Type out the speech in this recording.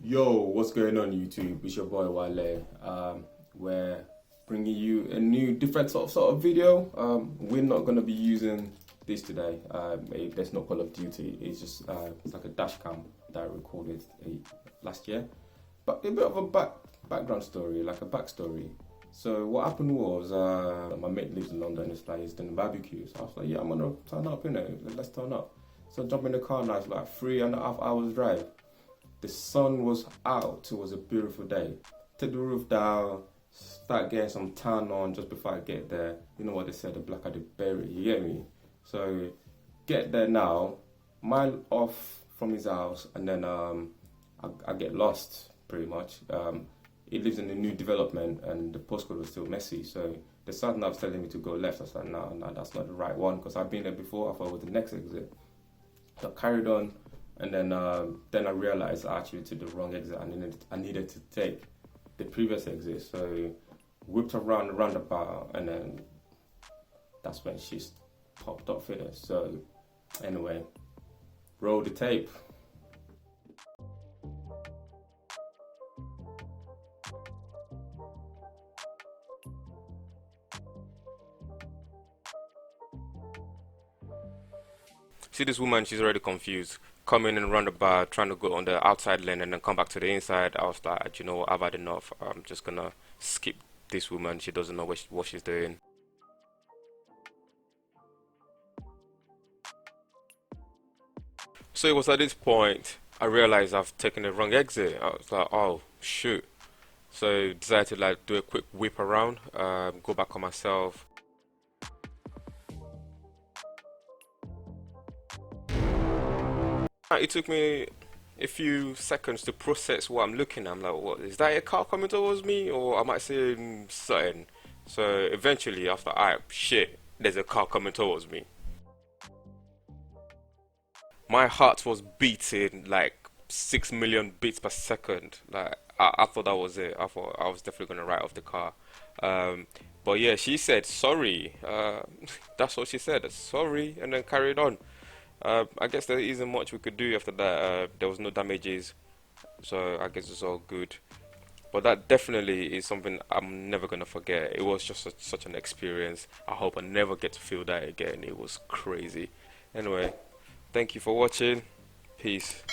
Yo, what's going on YouTube? It's your boy Wale. We're bringing you a new different sort of video. We're not gonna be using this today. There's no Call of Duty. It's like a dash cam that I recorded last year. But a bit of a background story, like a backstory. So what happened was my mate lives in London. It's like he's doing a barbecue. So I was like, yeah, I'm gonna turn up, let's turn up. So I jump in the car and it's like 3.5 hours drive. The sun was out, it was a beautiful day. Take the roof down, start getting some tan on just before I get there. You know what they said, the blacker the berry, you get me? So, get there now, mile off from his house, and then I get lost, pretty much. He lives in a new development, and the postcode was still messy, so the sat nav was telling me to go left. I was like, no, that's not the right one, because I've been there before. I thought it was the next exit. So I carried on. And then I realized I actually took the wrong exit. I needed to take the previous exit. So whipped around the roundabout, and then that's when she popped up here. So anyway, roll the tape. See this woman, she's already confused. Coming and round about, trying to go on the outside lane and then come back to the inside. I was like, you know what, I've had enough. I'm just gonna skip this woman. She doesn't know what she's doing. So it was at this point I realized I've taken the wrong exit. I was like, oh shoot. So decided to like do a quick whip around, go back on myself. It took me a few seconds to process what I'm looking at. I'm like, what is that, a car coming towards me, or am I seeing something? So eventually, after shit, there's a car coming towards me. My heart was beating like 6 million beats per second. Like I thought that was it. I thought I was definitely gonna write off the car. Um, but yeah, she said sorry. That's what she said. Sorry, and then carried on. I guess there isn't much we could do after that. There was no damages, so I guess it's all good. But that definitely is something I'm never gonna forget. It was just such an experience. I hope I never get to feel that again. It was crazy. Anyway, thank you for watching. Peace.